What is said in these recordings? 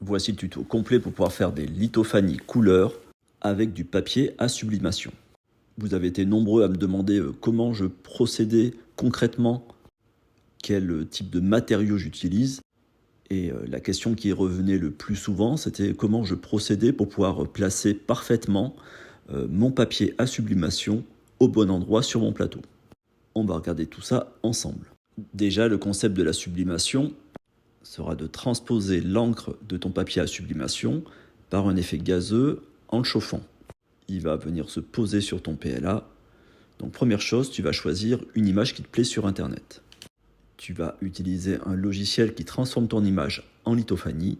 Voici le tuto complet pour pouvoir faire des lithophanies couleur avec du papier à sublimation. Vous avez été nombreux à me demander comment je procédais concrètement, quel type de matériaux j'utilise. Et la question qui revenait le plus souvent, c'était comment je procédais pour pouvoir placer parfaitement mon papier à sublimation au bon endroit sur mon plateau. On va regarder tout ça ensemble. Déjà, le concept de la sublimation sera de transposer l'encre de ton papier à sublimation par un effet gazeux en le chauffant. Il va venir se poser sur ton PLA. Donc première chose, tu vas choisir une image qui te plaît sur Internet. Tu vas utiliser un logiciel qui transforme ton image en lithophanie.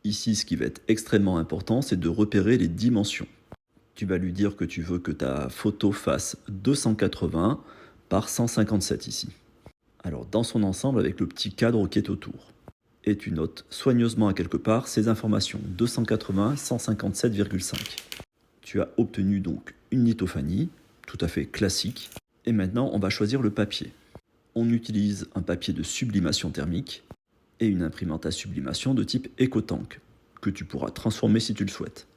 Ici, ce qui va être extrêmement important, c'est de repérer les dimensions. Tu vas lui dire que tu veux que ta photo fasse 280 par 157 ici. Alors dans son ensemble, avec le petit cadre qui est autour. Et tu notes soigneusement à quelque part ces informations, 280, 157,5. Tu as obtenu donc une lithophanie, tout à fait classique. Et maintenant, on va choisir le papier. On utilise un papier de sublimation thermique et une imprimante à sublimation de type EcoTank, que tu pourras transformer si tu le souhaites.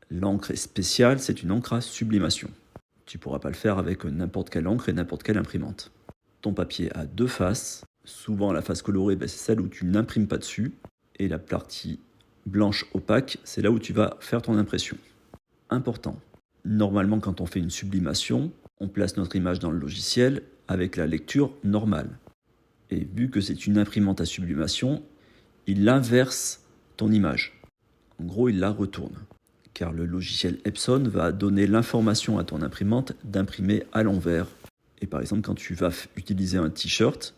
L'encre est spéciale, c'est une encre à sublimation. Tu ne pourras pas le faire avec n'importe quelle encre et n'importe quelle imprimante. Ton papier a deux faces. Souvent, la face colorée, c'est celle où tu n'imprimes pas dessus. Et la partie blanche opaque, c'est là où tu vas faire ton impression. Important. Normalement, quand on fait une sublimation, on place notre image dans le logiciel avec la lecture normale. Et vu que c'est une imprimante à sublimation, il inverse ton image. En gros, il la retourne. Car le logiciel Epson va donner l'information à ton imprimante d'imprimer à l'envers. Et par exemple, quand tu vas utiliser un t-shirt,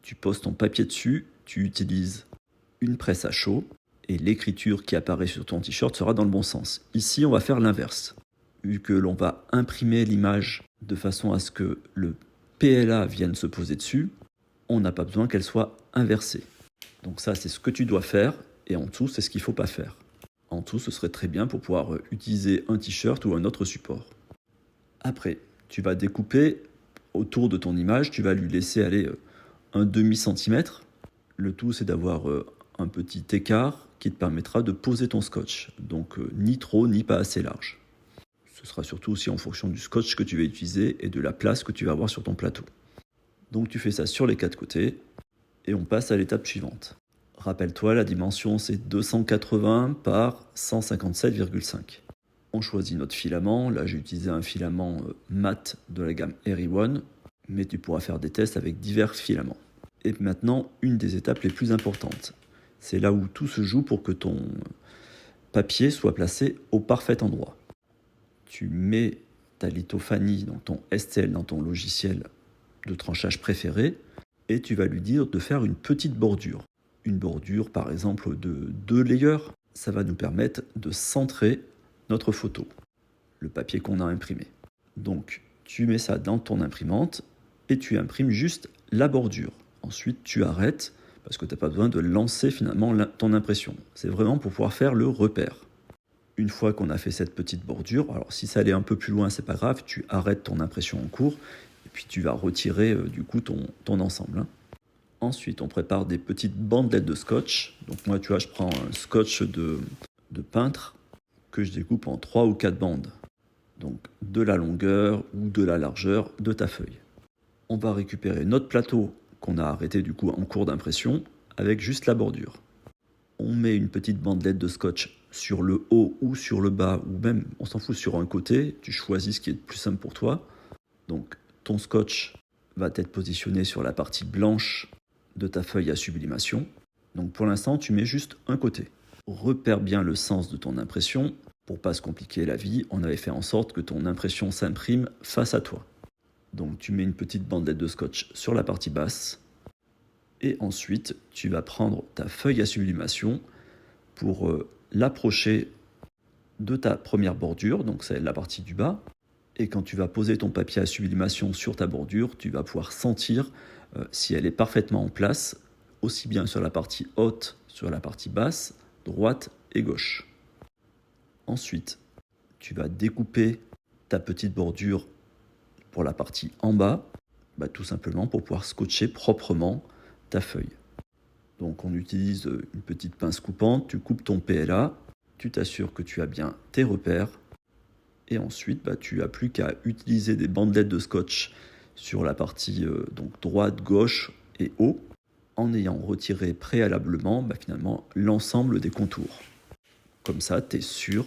tu poses ton papier dessus, tu utilises une presse à chaud et l'écriture qui apparaît sur ton t-shirt sera dans le bon sens. Ici, on va faire l'inverse. Vu que l'on va imprimer l'image de façon à ce que le PLA vienne se poser dessus, on n'a pas besoin qu'elle soit inversée. Donc ça, c'est ce que tu dois faire et en dessous, c'est ce qu'il ne faut pas faire. En dessous, ce serait très bien pour pouvoir utiliser un t-shirt ou un autre support. Après, tu vas découper autour de ton image, tu vas lui laisser aller un demi-centimètre. Le tout, c'est d'avoir un petit écart qui te permettra de poser ton scotch. Donc, ni trop, ni pas assez large. Ce sera surtout aussi en fonction du scotch que tu vas utiliser et de la place que tu vas avoir sur ton plateau. Donc, tu fais ça sur les quatre côtés et on passe à l'étape suivante. Rappelle-toi, la dimension, c'est 280 par 157,5. On choisit notre filament. Là, j'ai utilisé un filament mat de la gamme Airy One, mais tu pourras faire des tests avec divers filaments. Et maintenant, une des étapes les plus importantes. C'est là où tout se joue pour que ton papier soit placé au parfait endroit. Tu mets ta lithophanie, donc ton STL, dans ton logiciel de tranchage préféré, et tu vas lui dire de faire une petite bordure. Une bordure, par exemple, de 2 layers. Ça va nous permettre de centrer notre photo, le papier qu'on a imprimé. Donc, tu mets ça dans ton imprimante et tu imprimes juste la bordure. Ensuite, tu arrêtes parce que tu n'as pas besoin de lancer finalement ton impression. C'est vraiment pour pouvoir faire le repère. Une fois qu'on a fait cette petite bordure, alors si ça allait un peu plus loin, c'est pas grave, tu arrêtes ton impression en cours et puis tu vas retirer du coup ton ensemble. Ensuite, on prépare des petites bandelettes de scotch. Donc moi, tu vois, je prends un scotch de peintre que je découpe en 3 ou 4 bandes. Donc de la longueur ou de la largeur de ta feuille. On va récupérer notre plateau qu'on a arrêté du coup en cours d'impression avec juste la bordure. On met une petite bandelette de scotch sur le haut ou sur le bas, ou même, on s'en fout, sur un côté. Tu choisis ce qui est le plus simple pour toi. Donc ton scotch va être positionné sur la partie blanche de ta feuille à sublimation. Donc pour l'instant, tu mets juste un côté. Repère bien le sens de ton impression. Pour pas se compliquer la vie, on avait fait en sorte que ton impression s'imprime face à toi. Donc tu mets une petite bandelette de scotch sur la partie basse. Et ensuite, tu vas prendre ta feuille à sublimation pour l'approcher de ta première bordure, donc c'est la partie du bas. Et quand tu vas poser ton papier à sublimation sur ta bordure, tu vas pouvoir sentir si elle est parfaitement en place, aussi bien sur la partie haute, sur la partie basse, droite et gauche. Ensuite, tu vas découper ta petite bordure pour la partie en bas, tout simplement pour pouvoir scotcher proprement ta feuille. Donc on utilise une petite pince coupante, tu coupes ton PLA, tu t'assures que tu as bien tes repères, et ensuite tu n'as plus qu'à utiliser des bandelettes de scotch sur la partie donc droite, gauche et haut, en ayant retiré préalablement finalement l'ensemble des contours. Comme ça, tu es sûr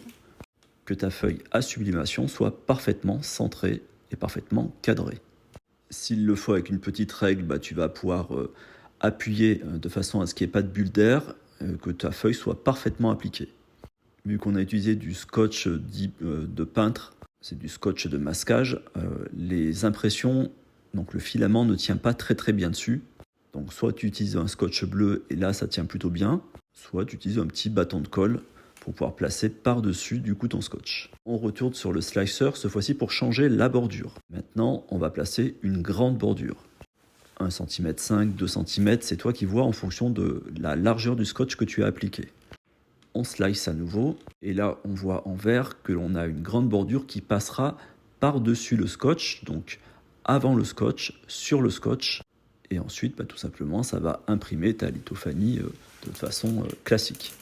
que ta feuille à sublimation soit parfaitement centrée et parfaitement cadrée. S'il le faut, avec une petite règle, tu vas pouvoir appuyer de façon à ce qu'il n'y ait pas de bulle d'air, que ta feuille soit parfaitement appliquée. Vu qu'on a utilisé du scotch dit de peintre, c'est du scotch de masquage, les impressions, donc le filament ne tient pas très très bien dessus. Donc soit tu utilises un scotch bleu et là ça tient plutôt bien, soit tu utilises un petit bâton de colle pour pouvoir placer par-dessus du coup ton scotch. On retourne sur le slicer, cette fois-ci pour changer la bordure. Maintenant, on va placer une grande bordure. 1 cm 5, 2 cm, c'est toi qui vois en fonction de la largeur du scotch que tu as appliqué. On slice à nouveau, et là on voit en vert que l'on a une grande bordure qui passera par-dessus le scotch, donc avant le scotch, sur le scotch, et ensuite tout simplement ça va imprimer ta lithophanie de façon classique.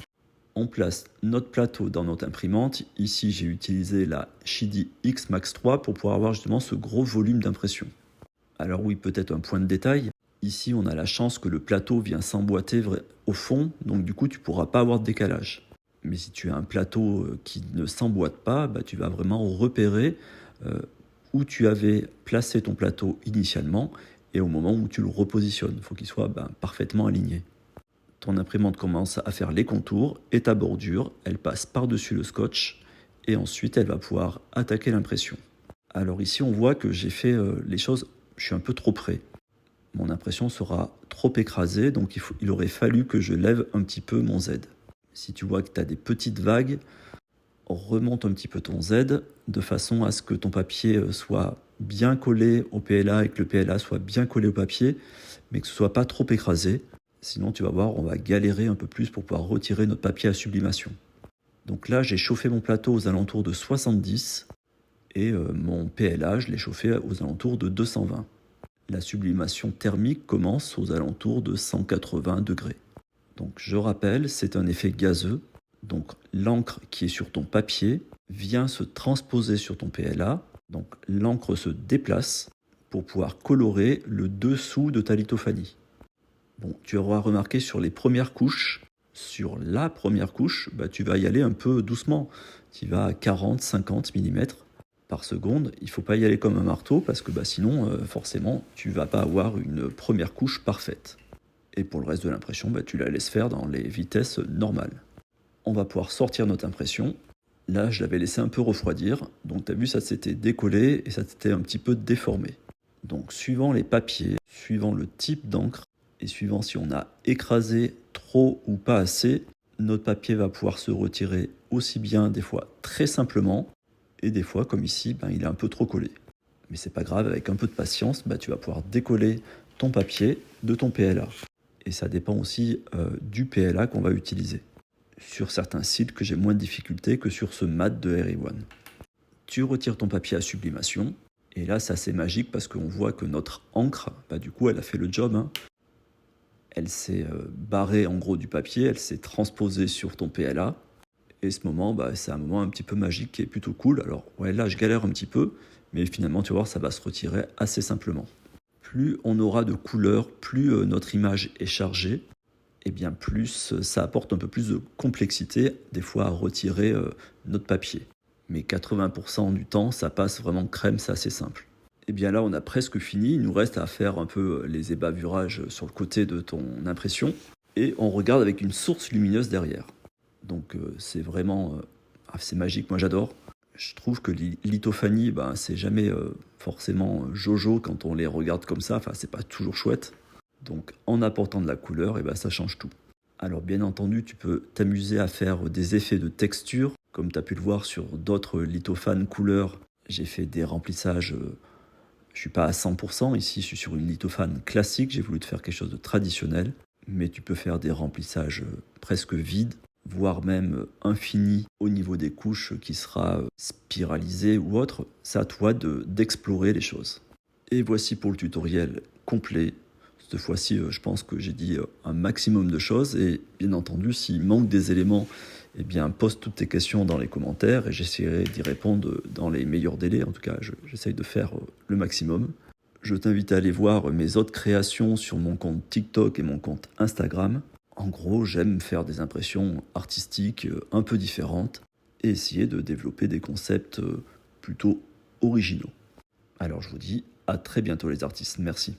On place notre plateau dans notre imprimante. Ici, j'ai utilisé la Shidi X Max 3 pour pouvoir avoir justement ce gros volume d'impression. Alors oui, peut-être un point de détail. Ici, on a la chance que le plateau vient s'emboîter au fond, donc du coup, tu ne pourras pas avoir de décalage. Mais si tu as un plateau qui ne s'emboîte pas, tu vas vraiment repérer où tu avais placé ton plateau initialement et au moment où tu le repositionnes. Il faut qu'il soit parfaitement aligné. Ton imprimante commence à faire les contours et ta bordure, elle passe par-dessus le scotch et ensuite elle va pouvoir attaquer l'impression. Alors ici on voit que j'ai fait les choses, je suis un peu trop près. Mon impression sera trop écrasée, donc il aurait fallu que je lève un petit peu mon Z. Si tu vois que tu as des petites vagues, remonte un petit peu ton Z de façon à ce que ton papier soit bien collé au PLA et que le PLA soit bien collé au papier, mais que ce ne soit pas trop écrasé. Sinon, tu vas voir, on va galérer un peu plus pour pouvoir retirer notre papier à sublimation. Donc là, j'ai chauffé mon plateau aux alentours de 70 et mon PLA, je l'ai chauffé aux alentours de 220. La sublimation thermique commence aux alentours de 180 degrés. Donc je rappelle, c'est un effet gazeux. Donc l'encre qui est sur ton papier vient se transposer sur ton PLA. Donc l'encre se déplace pour pouvoir colorer le dessous de ta lithophanie. Bon, tu auras remarqué sur les premières couches, sur la première couche, tu vas y aller un peu doucement. Tu vas à 40-50 mm par seconde. Il ne faut pas y aller comme un marteau parce que sinon, forcément, tu ne vas pas avoir une première couche parfaite. Et pour le reste de l'impression, tu la laisses faire dans les vitesses normales. On va pouvoir sortir notre impression. Là, je l'avais laissé un peu refroidir. Donc, tu as vu, ça s'était décollé et ça s'était un petit peu déformé. Donc, suivant les papiers, suivant le type d'encre, et suivant si on a écrasé trop ou pas assez, notre papier va pouvoir se retirer aussi bien des fois très simplement, et des fois comme ici, il est un peu trop collé. Mais c'est pas grave, avec un peu de patience, tu vas pouvoir décoller ton papier de ton PLA. Et ça dépend aussi du PLA qu'on va utiliser. Sur certains sites que j'ai moins de difficultés que sur ce mat de RE1. Tu retires ton papier à sublimation, et là c'est assez magique parce qu'on voit que notre encre, du coup elle a fait le job. Elle s'est barrée en gros du papier, elle s'est transposée sur ton PLA. Et ce moment, c'est un moment un petit peu magique qui est plutôt cool. Alors ouais, là je galère un petit peu, mais finalement tu vas voir, ça va se retirer assez simplement. Plus on aura de couleurs, plus notre image est chargée, et bien plus ça apporte un peu plus de complexité, des fois à retirer notre papier. Mais 80% du temps, ça passe vraiment crème, c'est assez simple. Et bien là, on a presque fini. Il nous reste à faire un peu les ébavurages sur le côté de ton impression. Et on regarde avec une source lumineuse derrière. Donc c'est vraiment c'est magique, moi j'adore. Je trouve que les lithophanies, c'est jamais forcément jojo quand on les regarde comme ça. Enfin, c'est pas toujours chouette. Donc en apportant de la couleur, ça change tout. Alors bien entendu, tu peux t'amuser à faire des effets de texture. Comme tu as pu le voir sur d'autres lithophanes couleurs, j'ai fait des remplissages... Je ne suis pas à 100%, ici je suis sur une lithophane classique, j'ai voulu te faire quelque chose de traditionnel, mais tu peux faire des remplissages presque vides, voire même infini au niveau des couches qui sera spiralisé ou autre. C'est à toi d'explorer les choses. Et voici pour le tutoriel complet. Cette fois-ci, je pense que j'ai dit un maximum de choses et bien entendu, s'il manque des éléments, eh bien, pose toutes tes questions dans les commentaires et j'essaierai d'y répondre dans les meilleurs délais. En tout cas, j'essaye de faire le maximum. Je t'invite à aller voir mes autres créations sur mon compte TikTok et mon compte Instagram. En gros, j'aime faire des impressions artistiques un peu différentes et essayer de développer des concepts plutôt originaux. Alors je vous dis à très bientôt les artistes, merci.